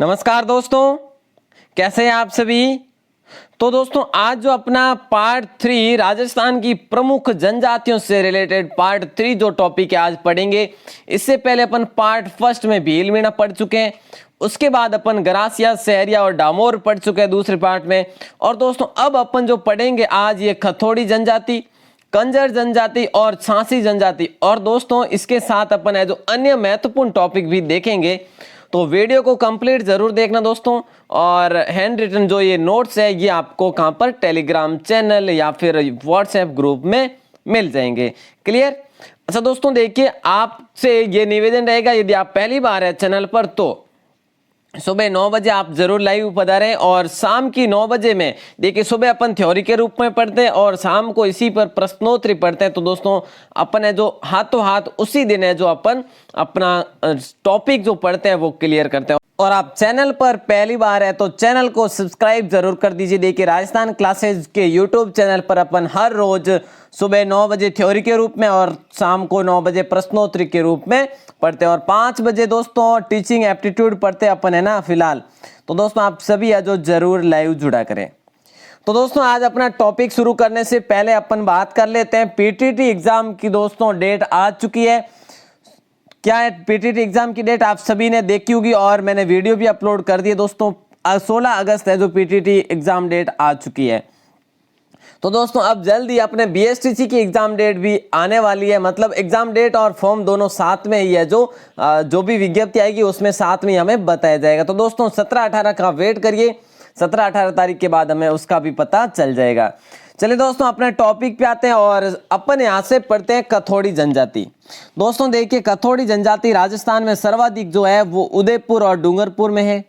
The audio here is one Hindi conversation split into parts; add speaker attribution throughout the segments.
Speaker 1: नमस्कार दोस्तों, कैसे हैं आप सभी। तो दोस्तों आज जो अपना पार्ट 3 राजस्थान की प्रमुख जनजातियों से रिलेटेड पार्ट 3 जो टॉपिक है आज पढ़ेंगे। इससे पहले अपन पार्ट फर्स्ट में भील मीणा पढ़ चुके हैं, उसके बाद अपन गरासिया, सहरिया और डामोर पढ़ चुके हैं दूसरे पार्ट में। और दोस्तों अब अपन जो पढ़ेंगे आज ये खथोड़ी जनजाति, कंजर जनजाति और छासी जनजाति। और दोस्तों इसके साथ अपन है जो अन्य महत्वपूर्ण टॉपिक भी देखेंगे, तो वीडियो को कंप्लीट जरूर देखना दोस्तों। और हैंड रिटन जो ये नोट्स है ये आपको कहां पर, टेलीग्राम चैनल या फिर व्हाट्सएप ग्रुप में मिल जाएंगे। क्लियर। अच्छा दोस्तों देखिए, आपसे ये निवेदन रहेगा, यदि आप पहली बार है चैनल पर तो सुबह 9 बजे आप जरूर लाइव पधारें। और शाम की 9 बजे में देखिए, सुबह अपन थ्योरी के रूप में पढ़ते हैं और शाम को इसी पर प्रश्नोत्तरी पढ़ते हैं। तो दोस्तों अपन है जो हाथों हाथ उसी दिन है जो अपन अपना टॉपिक जो पढ़ते हैं वो क्लियर करते हैं। और आप चैनल पर पहली बार है तो चैनल को सब्सक्राइब जरूर कर दीजिए। देखिए राजस्थान क्लासेज के यूट्यूब चैनल पर अपन हर रोज सुबह 9 बजे थ्योरी के रूप में और शाम को 9 बजे प्रश्नोत्तरी के रूप में पढ़ते हैं। और 5 बजे दोस्तों टीचिंग एप्टीट्यूड पढ़ते अपन है ना फिलहाल। तो दोस्तों आप सभी है जो जरूर लाइव जुड़ा करें। तो दोस्तों आज अपना टॉपिक शुरू करने से पहले अपन बात कर लेते हैं पीटीटी एग्जाम की। दोस्तों डेट आ चुकी है। क्या है पीटीटी एग्जाम की डेट आप सभी ने देखी होगी और मैंने वीडियो भी अपलोड कर दी है दोस्तों। 16 अगस्त है जो पीटीटी एग्जाम डेट आ चुकी है। तो दोस्तों अब जल्दी अपने बीएसटीसी की एग्जाम डेट भी आने वाली है। मतलब एग्जाम डेट और फॉर्म दोनों साथ में ही है। जो भी विज्ञप्ति आएगी उसमें साथ में हमें बताया जाएगा। तो दोस्तों 17-18 का वेट करिए, 17-18 तारीख के बाद हमें उसका भी पता चल जाएगा। चलिए दोस्तों अपने टॉपिक पे आते हैं और अपन यहाँ से पढ़ते हैं कथोड़ी जनजाति। दोस्तों देखिए कथोड़ी जनजाति राजस्थान में सर्वाधिक जो है वो उदयपुर और डूंगरपुर में है।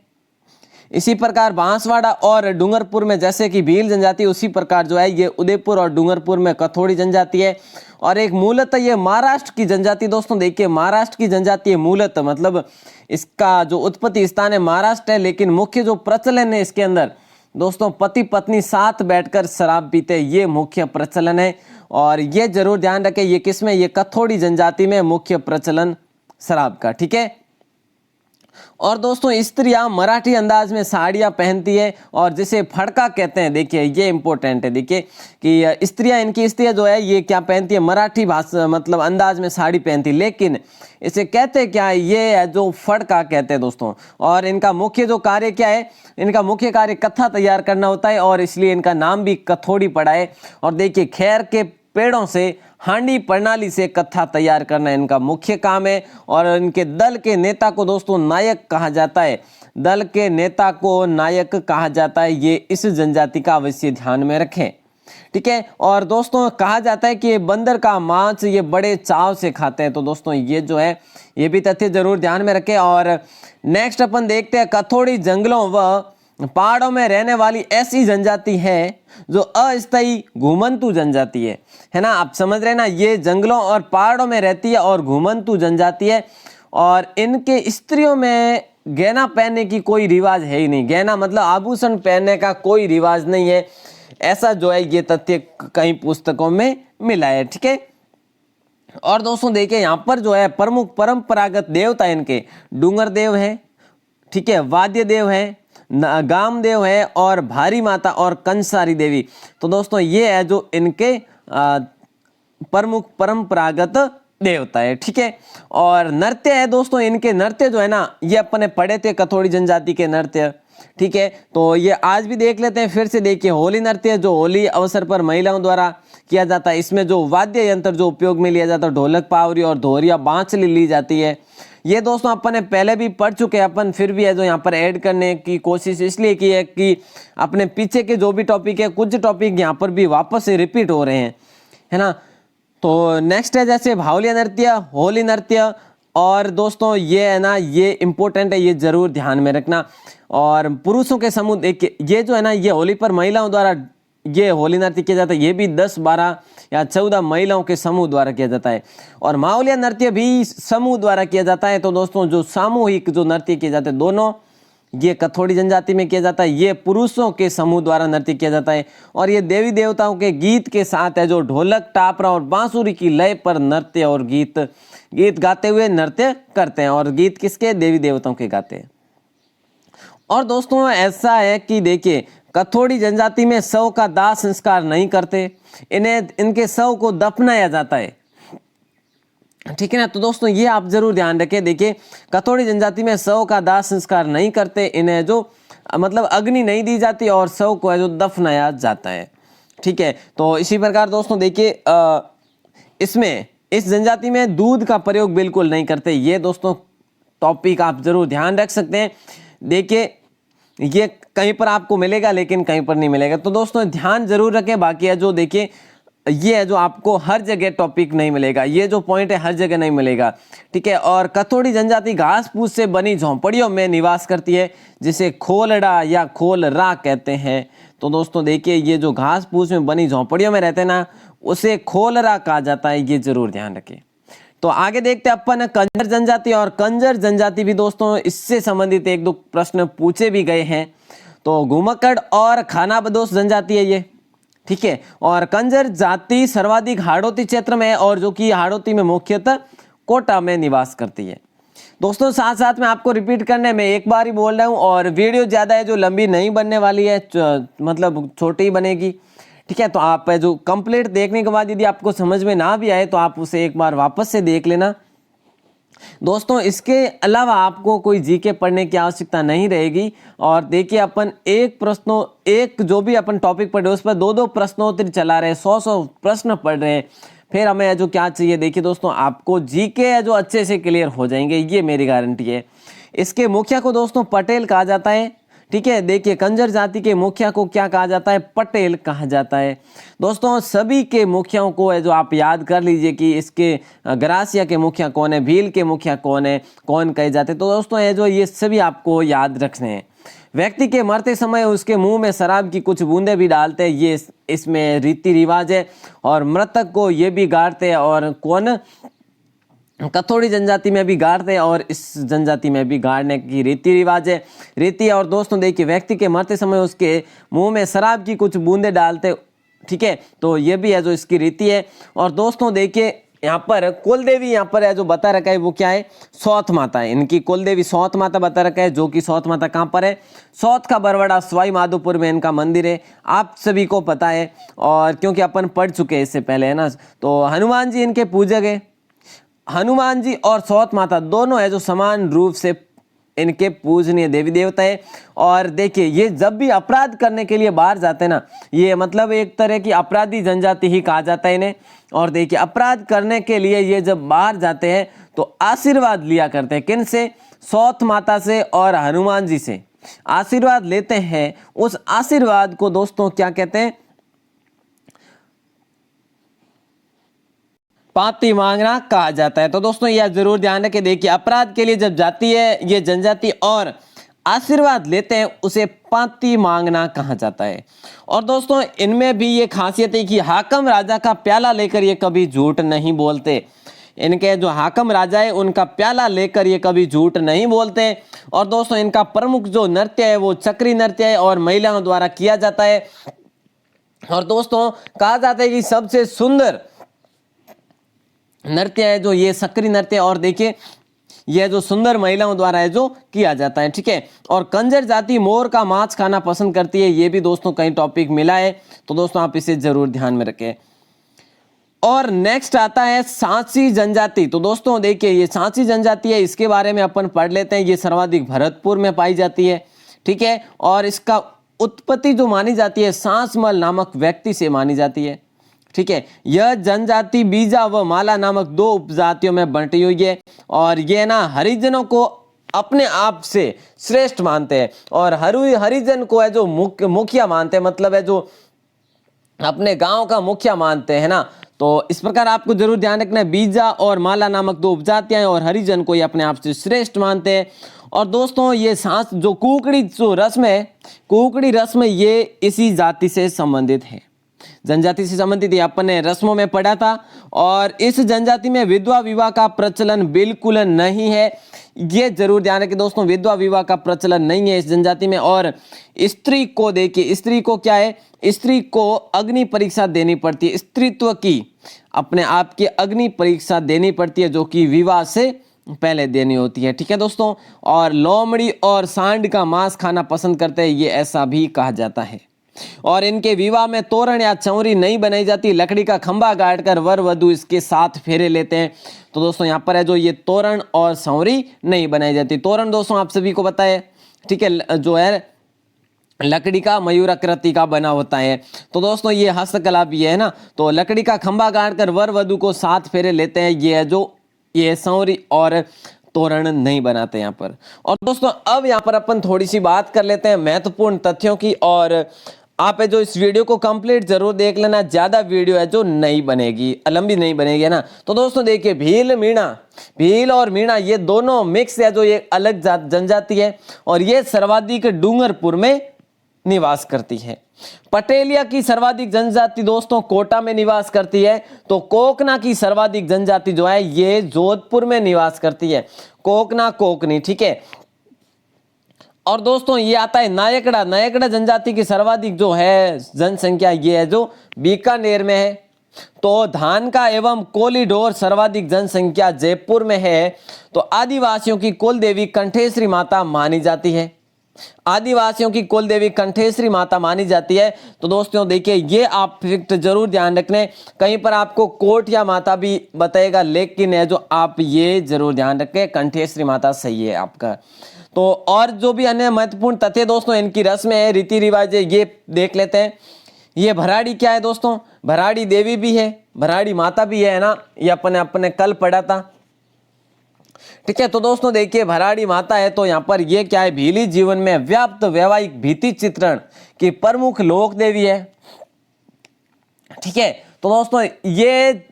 Speaker 1: इसी प्रकार बांसवाड़ा और डूंगरपुर में जैसे कि भील जनजाति, उसी प्रकार जो है ये उदयपुर और डूंगरपुर में कथोड़ी जनजाति है। और एक मूलतः ये महाराष्ट्र की जनजाति। दोस्तों देखिए महाराष्ट्र की जनजाति है मूलतः, मतलब इसका जो उत्पत्ति स्थान है महाराष्ट्र है, लेकिन मुख्य जो प्रचलन है इसके अंदर दोस्तों पति पत्नी साथ बैठकर शराब पीते, ये मुख्य प्रचलन है। और ये जरूर ध्यान रखें ये किसमें, ये कथोड़ी जनजाति में मुख्य प्रचलन शराब का। ठीक है। और दोस्तों स्त्रियां मराठी अंदाज में साड़ियां पहनती है और जिसे फड़का कहते हैं। देखिए ये इंपॉर्टेंट है, देखिए कि इनकी स्त्रियां जो है ये क्या पहनती है, मराठी भाषा मतलब अंदाज में साड़ी पहनती है, लेकिन इसे कहते क्या है, ये है जो फड़का कहते हैं दोस्तों। और इनका मुख्य जो कार्य क्या है, इनका मुख्य कार्य कथा तैयार करना होता है और इसलिए इनका नाम भी कथोड़ी पड़ा है। और देखिए खैर के पेड़ों से हांडी प्रणाली से कथा तैयार करना इनका मुख्य काम है। और इनके दल के नेता को दोस्तों नायक कहा जाता है। दल के नेता को नायक कहा जाता है, ये इस जनजाति का अवश्य ध्यान में रखें। ठीक है। और दोस्तों कहा जाता है कि ये बंदर का मांस ये बड़े चाव से खाते हैं। तो दोस्तों ये जो है ये भी तथ्य जरूर ध्यान में रखें। और नेक्स्ट अपन देखते हैं कथोड़ी जंगलों व पहाड़ों में रहने वाली ऐसी जनजाति है जो अस्थायी घुमंतु जनजाति है ना। आप समझ रहे हैं ना, ये जंगलों और पहाड़ों में रहती है और घुमंतु जनजाति है। और इनके स्त्रियों में गहना पहनने की कोई रिवाज है ही नहीं। गहना मतलब आभूषण पहनने का कोई रिवाज नहीं है, ऐसा जो है ये तथ्य कई पुस्तकों में मिला है। ठीक है। और दोस्तों देखिए यहाँ पर जो है प्रमुख परंपरागत देवता इनके डूंगर देव है, ठीक है, वाद्य देव है, गामदेव है और भारी माता और कंसारी देवी। तो दोस्तों ये है जो इनके प्रमुख परंपरागत देवता है। ठीक है। और नृत्य है दोस्तों, इनके नृत्य जो है ना ये अपने पढ़े थे कथोड़ी जनजाति के नृत्य। ठीक है। तो ये आज भी देख लेते हैं फिर से। देखिए होली नृत्य जो होली अवसर पर महिलाओं द्वारा किया जाता है, इसमें जो वाद्य यंत्र जो उपयोग में लिया जाता है ढोलक, पावरी और धोरिया बांसुरी ली जाती है। ये दोस्तों अपन ने पहले भी पढ़ चुके हैं, अपन फिर भी है जो यहाँ पर ऐड करने की कोशिश इसलिए की है कि अपने पीछे के जो भी टॉपिक है कुछ टॉपिक यहाँ पर भी वापस से रिपीट हो रहे हैं, है ना। तो नेक्स्ट है जैसे भावलिया नृत्य, होली नृत्य। और दोस्तों ये है ना ये इंपॉर्टेंट है, ये जरूर ध्यान में रखना। और पुरुषों के समूह देखिए ये जो है ना ये होली पर महिलाओं द्वारा ये होली नृत्य किया जाता है, ये भी 10, 12 या 14 महिलाओं के समूह द्वारा किया जाता है। और मावलिया नृत्य भी समूह द्वारा किया जाता है। तो दोस्तों जो सामूहिक जो नृत्य किए जाते हैं दोनों ये कथोड़ी जनजाति में किया जाता है, ये पुरुषों के समूह द्वारा नृत्य किया जाता है। और ये देवी देवताओं के गीत के साथ है जो ढोलक, टापरा और बांसुरी की लय पर नृत्य और गीत गाते हुए नृत्य करते हैं। और गीत किसके, देवी देवताओं के गाते हैं। और दोस्तों ऐसा है कि देखिए कथोड़ी जनजाति में शव का दाह संस्कार नहीं करते, इनके शव को दफनाया जाता है, ठीक है ना। तो दोस्तों ये आप जरूर ध्यान रखें। देखिए कथोड़ी जनजाति में शव का दाह संस्कार नहीं करते, इन्हें जो मतलब अग्नि नहीं दी जाती और शव को है जो दफनाया जाता है, ठीक है। तो इसी प्रकार दोस्तों देखिए इसमें इस जनजाति में दूध का प्रयोग बिल्कुल नहीं करते। ये दोस्तों टॉपिक आप जरूर ध्यान रख सकते हैं। देखिए ये कहीं पर आपको मिलेगा लेकिन कहीं पर नहीं मिलेगा, तो दोस्तों ध्यान जरूर रखें। बाकी है जो देखिए ये है जो आपको हर जगह टॉपिक नहीं मिलेगा, ये जो पॉइंट है हर जगह नहीं मिलेगा, ठीक है। और कथोड़ी जनजाति घास फूस से बनी झोंपड़ियों में निवास करती है, जिसे खोलड़ा या खोलरा कहते हैं। तो दोस्तों देखिए ये जो घास फूस में बनी झोंपड़ियों में रहते हैं ना, उसे खोलरा कहा जाता है, ये जरूर ध्यान रखें। तो आगे देखते हैं अपन कंजर जनजाति, और कंजर जनजाति भी दोस्तों इससे संबंधित एक दो प्रश्न पूछे भी गए हैं। तो घुमक्कड़ और खानाबदोश जनजाति है ये, ठीक है। और कंजर जाति सर्वाधिक हाड़ौती क्षेत्र में है, और जो कि हाड़ौती में मुख्यतः कोटा में निवास करती है। दोस्तों साथ साथ में आपको रिपीट करने में एक बार ही बोल रहा हूँ, और वीडियो ज़्यादा है जो लंबी नहीं बनने वाली है, मतलब छोटी ही बनेगी, ठीक है। तो आप जो कंप्लीट देखने के बाद यदि आपको समझ में ना भी आए तो आप उसे एक बार वापस से देख लेना। दोस्तों इसके अलावा आपको कोई जीके पढ़ने की आवश्यकता नहीं रहेगी। और देखिए अपन एक जो भी अपन टॉपिक पढ़े उस पर 2-2 प्रश्नोत्तरी चला रहे हैं, 100 प्रश्न पढ़ रहे हैं। फिर हमें जो क्या चाहिए, देखिए दोस्तों आपको जीके है जो अच्छे से क्लियर हो जाएंगे, ये मेरी गारंटी है। इसके मुखिया को दोस्तों पटेल कहा जाता है, ठीक है। देखिए कंजर जाति के मुखिया को क्या कहा जाता है, पटेल कहा जाता है। दोस्तों सभी के मुखियाओं को है जो आप याद कर लीजिए कि इसके गरासिया के मुखिया कौन है, भील के मुखिया कौन है, कौन कहे जाते। तो दोस्तों है जो ये सभी आपको याद रखने हैं। व्यक्ति के मरते समय उसके मुंह में शराब की कुछ बूंदें भी डालते हैं, ये इसमें रीति रिवाज है। और मृतक को ये भी गाड़ते हैं, और कौन, कथोड़ी जनजाति में भी गाड़ते हैं और इस जनजाति में भी गाड़ने की रीति रिवाज है। और दोस्तों देखिए व्यक्ति के मरते समय उसके मुंह में शराब की कुछ बूंदें डालते, ठीक है। तो ये भी है जो इसकी रीति है। और दोस्तों देखिए यहाँ पर कुलदेवी यहाँ पर है जो बता रखा है वो क्या है, सौत माता है। इनकी कुलदेवी सौत माता बता रखा है, जो कि सौत माता कहाँ पर है, सौत का बरवाड़ा सवाई माधोपुर में इनका मंदिर है, आप सभी को पता है। और क्योंकि अपन पढ़ चुके हैं इससे पहले, है ना। तो हनुमान जी इनके पूजक है। हनुमान जी और सौत माता दोनों है जो समान रूप से इनके पूजनीय देवी देवता है। और देखिए ये जब भी अपराध करने के लिए बाहर जाते हैं ना, ये मतलब एक तरह की अपराधी जनजाति ही कहा जाता है इन्हें। और देखिए अपराध करने के लिए ये जब बाहर जाते हैं तो आशीर्वाद लिया करते हैं, किन से, सौत माता से और हनुमान जी से आशीर्वाद लेते हैं। उस आशीर्वाद को दोस्तों क्या कहते हैं, पाती मांगना कहा जाता है। तो दोस्तों यह जरूर ध्यान रखें। देखिए अपराध के लिए जब जाती है ये जनजाति और आशीर्वाद लेते हैं, उसे पाती मांगना कहा जाता है। और दोस्तों इनमें भी ये खासियत है कि हाकम राजा का प्याला लेकर ये कभी झूठ नहीं बोलते। इनके जो हाकम राजा है उनका प्याला लेकर ये कभी झूठ नहीं बोलते। और दोस्तों इनका प्रमुख जो नृत्य है वो चक्री नृत्य है और महिलाओं द्वारा किया जाता है। और दोस्तों कहा जाता है कि सबसे सुंदर नृत्य है जो ये सक्रिय नृत्य, और देखिए यह जो सुंदर महिलाओं द्वारा है जो किया जाता है, ठीक है। और कंजर जाति मोर का मांस खाना पसंद करती है, ये भी दोस्तों कहीं टॉपिक मिला है, तो दोस्तों आप इसे जरूर ध्यान में रखें। और नेक्स्ट आता है सांची जनजाति। तो दोस्तों देखिए ये सांची जनजाति है, इसके बारे में अपन पढ़ लेते हैं। ये सर्वाधिक भरतपुर में पाई जाती है, ठीक है। और इसका उत्पत्ति जो मानी जाती है सांसमल नामक व्यक्ति से मानी जाती है, ठीक है। यह जनजाति बीजा व माला नामक 2 उपजातियों में बंटी हुई है। और ये ना हरिजनों को अपने आप से श्रेष्ठ मानते हैं, और हरिजन को है जो मुखिया मानते हैं, मतलब है जो अपने गांव का मुखिया मानते हैं ना। तो इस प्रकार आपको जरूर ध्यान रखना है, बीजा और माला नामक 2 उपजातियां हैं और हरिजन को ये अपने आप से श्रेष्ठ मानते हैं। और दोस्तों ये सांस जो कुकड़ी जो रस्म है, कुकड़ी रस्म ये इसी जाति से संबंधित है, जनजाति से संबंधित है, अपन ने रस्मों में पढ़ा था। और इस जनजाति में विधवा विवाह का प्रचलन बिल्कुल नहीं है, ये जरूर ध्यान रखें दोस्तों, विधवा विवाह का प्रचलन नहीं है इस जनजाति में। और स्त्री को देखिए, स्त्री को क्या है, स्त्री को अग्नि परीक्षा देनी पड़ती है, स्त्रीत्व की अपने आप की अग्नि परीक्षा देनी पड़ती है, जो कि विवाह से पहले देनी होती है, ठीक है दोस्तों। और लोमड़ी और सांड का मांस खाना पसंद करते हैं, ये ऐसा भी कहा जाता है। और इनके विवाह में तोरण या चौरी नहीं बनाई जाती, लकड़ी का खंभा गाड़ कर वर वधु इसके साथ फेरे लेते हैं। तो दोस्तों यहाँ पर है जो ये तोरण और सौरी नहीं बनाई जाती। तोरण दोस्तों आप सभी को पता है, ठीक है, जो है लकड़ी का मयूर आकृति का बना होता है। तो दोस्तों ये हस्तकला भी है ना। तो लकड़ी का खंभा गाड़ कर वर वधु को साथ फेरे लेते हैं, ये है जो ये सौरी और तोरण नहीं बनाते यहाँ पर। और दोस्तों अब यहाँ पर अपन थोड़ी सी बात कर लेते हैं महत्वपूर्ण तथ्यों की। और आप है जो इस वीडियो को कंप्लीट जरूर देख लेना, ज्यादा वीडियो है जो नहीं बनेगी, लंबी नहीं बनेगी, है ना। तो दोस्तों देखिए भील और मीणा ये दोनों मिक्स है, जो ये अलग जनजाति है और ये सर्वाधिक डूंगरपुर में निवास करती है। पटेलिया की सर्वाधिक जनजाति दोस्तों कोटा में निवास करती है। तो कोकना की सर्वाधिक जनजाति जो है ये जोधपुर में निवास करती है, कोकना कोकनी, ठीक है। और दोस्तों ये आता है नायकड़ा जनजाति की सर्वाधिक जो है जनसंख्या ये है जो बीकानेर में है। तो धान का एवं कोलीडोर सर्वाधिक जनसंख्या जयपुर में है। तो आदिवासियों की कुल देवी कंठेश्वरी माता मानी जाती है, आदिवासियों की कुल देवी कंठेश्वरी माता मानी जाती है। तो दोस्तों देखिए ये आप फैक्ट जरूर ध्यान रखने, कहीं पर आपको कोट या माता भी बताएगा, लेकिन है जो आप ये जरूर ध्यान रखें कंठेश्वरी माता सही है आपका। तो और जो भी अन्य महत्वपूर्ण तथ्य दोस्तों इनकी रस्में है, रीति रिवाज है, ये देख लेते हैं। ये भराड़ी क्या है दोस्तों, भराड़ी देवी भी है, भराड़ी माता भी है ना, ये अपने कल पढ़ा था, ठीक है। तो दोस्तों देखिए भराड़ी माता है तो यहाँ पर ये क्या है, भीली जीवन में व्याप्त वैवाहिक भीति चित्रण की प्रमुख लोक देवी है, ठीक है। तो दोस्तों ये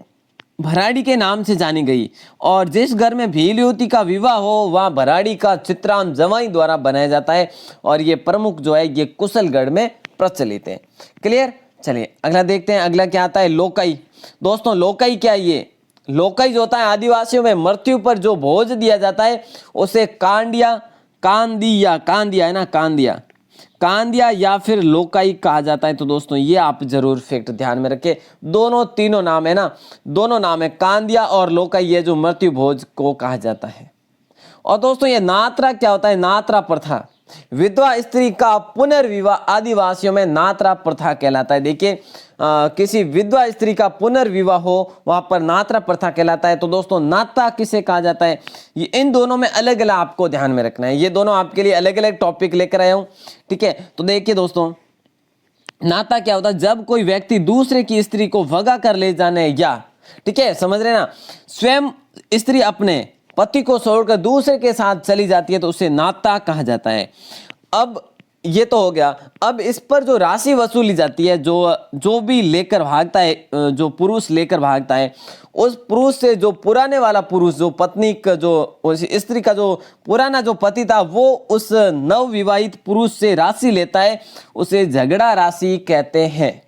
Speaker 1: भराड़ी के नाम से जानी गई। और जिस घर में भील युवती का विवाह हो वहां भराड़ी का चित्रांश जवाई द्वारा बनाया जाता है। और ये प्रमुख जो है ये कुशलगढ़ में प्रचलित है। क्लियर, चलिए अगला देखते हैं। अगला क्या आता है, लोकाई। दोस्तों लोकाई क्या है, ये लोकाई जो होता है आदिवासियों में मृत्यु पर जो भोज दिया जाता है उसे कांदिया है ना, कांदिया या फिर लोकाई कहा जाता है। तो दोस्तों ये आप जरूर फैक्ट ध्यान में रखें, तीनों नाम है ना, दोनों नाम है, कांदिया और लोकाई, ये जो मृत्यु भोज को कहा जाता है। और दोस्तों ये नात्रा क्या होता है, नात्रा प्रथा, विधवा स्त्री का पुनर्विवाह आदिवासियों में नात्रा प्रथा कहलाता है। देखिए किसी विधवा स्त्री का पुनर्विवाह हो वहां पर नात्रा प्रथा कहलाता है। तो दोस्तों नाता किसे कहा जाता है, ये इन दोनों में अलग अलग आपको ध्यान में रखना है, ये दोनों आपके लिए अलग अलग टॉपिक लेकर आया हूं, ठीक है। तो देखिए दोस्तों नाता क्या होता है, जब कोई व्यक्ति दूसरे की स्त्री को भगा कर ले जाने या, ठीक है समझ रहे ना, स्वयं स्त्री अपने पति को छोड़कर दूसरे के साथ चली जाती है तो उसे नाता कहा जाता है। अब ये तो हो गया। अब इस पर जो राशि वसूली जाती है, जो भी लेकर भागता है, जो पुरुष लेकर भागता है, उस पुरुष से जो पुराने वाला पुरुष, जो पत्नी का जो स्त्री का जो पुराना जो पति था, वो उस नवविवाहित पुरुष से राशि लेता है, उसे झगड़ा राशि कहते हैं,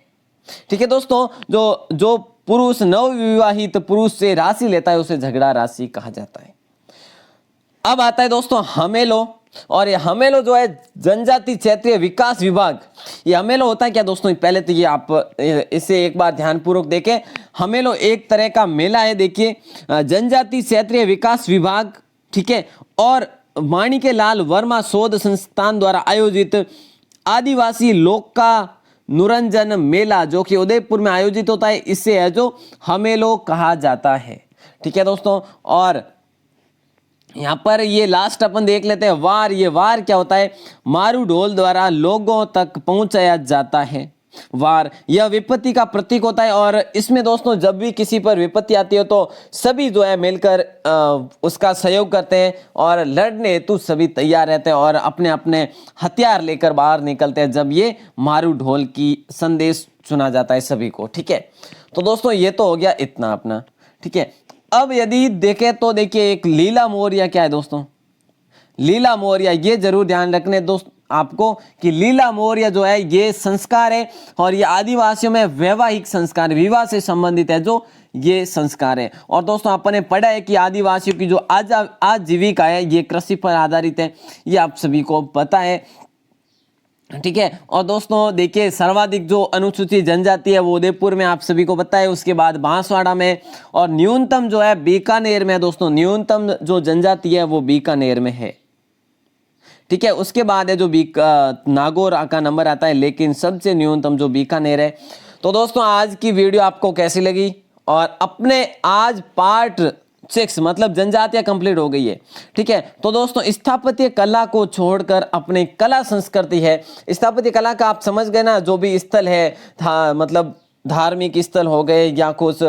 Speaker 1: ठीक है दोस्तों। जो पुरुष नवविवाहित पुरुष से राशि लेता है उसे झगड़ा राशि कहा जाता है। अब आता है दोस्तों हमेलो। और ये हमेलो जो है जनजाति क्षेत्रीय विकास विभाग, ये हमेलो होता है क्या दोस्तों, पहले तो ये आप इसे एक बार ध्यानपूर्वक देखें। हमेलो एक तरह का मेला है, देखिए जनजाति क्षेत्रीय विकास विभाग, ठीक है, और माणिक्यलाल वर्मा शोध संस्थान द्वारा आयोजित आदिवासी लोक का नुरंजन मेला जो कि उदयपुर में आयोजित होता है, इससे है जो हमेलो कहा जाता है, ठीक है दोस्तों। और यहाँ पर ये लास्ट अपन देख लेते हैं वार। ये वार क्या होता है, मारू ढोल द्वारा लोगों तक पहुंचाया जाता है। वार यह विपत्ति का प्रतीक होता है और इसमें दोस्तों जब भी किसी पर विपत्ति आती है तो सभी जो है मिलकर उसका सहयोग करते हैं और लड़ने हेतु सभी तैयार रहते हैं और अपने अपने हथियार लेकर बाहर निकलते हैं जब ये मारू ढोल की संदेश सुना जाता है सभी को, ठीक है। तो दोस्तों ये तो हो गया इतना अपना, ठीक है। अब यदि देखें तो देखिए एक लीला मोरिया क्या है दोस्तों, लीला मोरिया, ये जरूर ध्यान रखने दोस्त आपको कि लीला मोरिया जो है ये संस्कार है और ये आदिवासियों में वैवाहिक संस्कार, विवाह से संबंधित है जो ये संस्कार है। और दोस्तों आपने पढ़ा है कि आदिवासियों की जो आजीविका है ये कृषि पर आधारित है, ये आप सभी को पता है। ठीक है। और दोस्तों देखिए सर्वाधिक जो अनुसूचित जनजाति है वो उदयपुर में आप सभी को पता है, उसके बाद बांसवाड़ा में, और न्यूनतम जो है बीकानेर में। दोस्तों न्यूनतम जो जनजाति है वो बीकानेर में है। ठीक है, उसके बाद है जो नागौर का नंबर आता है, लेकिन सबसे न्यूनतम जो बीकानेर है। तो दोस्तों आज की वीडियो आपको कैसी लगी, और अपने आज पार्ट 6 मतलब जनजातियां कंप्लीट हो गई है। ठीक है, तो दोस्तों स्थापत्य कला को छोड़कर अपनी कला संस्कृति है। स्थापत्य कला का आप समझ गए ना, जो भी स्थल है मतलब धार्मिक स्थल हो गए या कुछ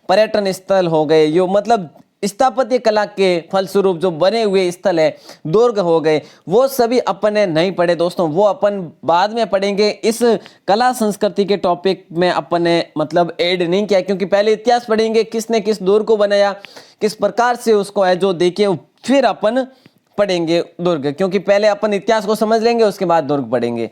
Speaker 1: पर्यटन स्थल हो गए, यो मतलब स्थापत्य कला के फलस्वरूप जो बने हुए स्थल है, दुर्ग हो गए, वो सभी अपने नहीं पढ़े दोस्तों, वो अपन बाद में पढ़ेंगे। इस कला संस्कृति के टॉपिक में अपने मतलब ऐड नहीं किया, क्योंकि पहले इतिहास पढ़ेंगे, किसने किस दुर्ग को बनाया, किस प्रकार से उसको है जो देखिए, फिर अपन पढ़ेंगे दुर्ग, क्योंकि पहले अपन इतिहास को समझ लेंगे, उसके बाद दुर्ग पढ़ेंगे।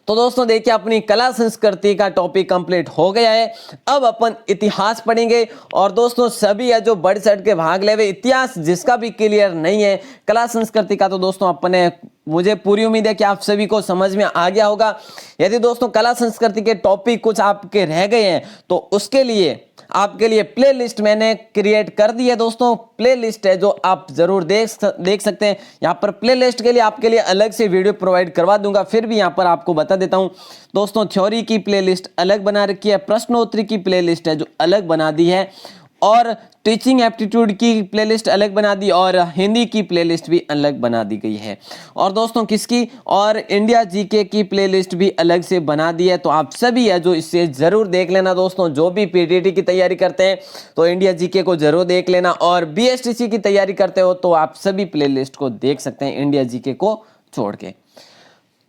Speaker 1: तो दोस्तों देखिए अपनी कला संस्कृति का टॉपिक कंप्लीट हो गया है। अब अपन इतिहास पढ़ेंगे, और दोस्तों सभी है जो बढ़ चढ़ के भाग ले हुए, इतिहास जिसका भी क्लियर नहीं है कला संस्कृति का, तो दोस्तों अपने मुझे पूरी उम्मीद है कि आप सभी को समझ में आ गया होगा। यदि दोस्तों कला संस्कृति के टॉपिक कुछ आपके रह गए हैं तो उसके लिए आपके लिए प्लेलिस्ट मैंने क्रिएट कर दी है दोस्तों। प्लेलिस्ट है जो आप जरूर देख सकते हैं। यहाँ पर प्लेलिस्ट के लिए आपके लिए अलग से वीडियो प्रोवाइड करवा दूंगा, फिर भी यहाँ पर आपको बता देता हूँ दोस्तों। थ्योरी की प्लेलिस्ट अलग बना रखी है, प्रश्नोत्तरी की प्लेलिस्ट है जो अलग बना दी है, और टीचिंग एप्टीट्यूड की प्लेलिस्ट अलग बना दी, और हिंदी की प्लेलिस्ट भी अलग बना दी गई है। और दोस्तों किसकी, और इंडिया जीके की प्लेलिस्ट भी अलग से बना दी है। तो आप सभी है जो इससे जरूर देख लेना दोस्तों। जो भी पीटीटी की तैयारी करते हैं तो इंडिया जीके को जरूर देख लेना, और बीएसटीसी की तैयारी करते हो तो आप सभी प्लेलिस्ट को देख सकते हैं इंडिया जीके को छोड़ के।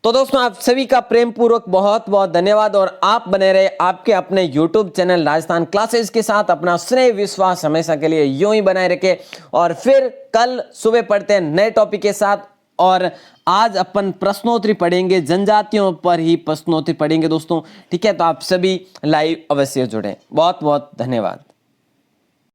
Speaker 1: तो दोस्तों आप सभी का प्रेम पूर्वक बहुत बहुत धन्यवाद, और आप बने रहे आपके अपने YouTube चैनल राजस्थान क्लासेस के साथ। अपना स्नेह विश्वास हमेशा के लिए यूं ही बनाए रखे, और फिर कल सुबह पढ़ते हैं नए टॉपिक के साथ। और आज अपन प्रश्नोत्तरी पढ़ेंगे, जनजातियों पर ही प्रश्नोत्तरी पढ़ेंगे दोस्तों। ठीक है, तो आप सभी लाइव अवश्य जुड़े। बहुत बहुत धन्यवाद।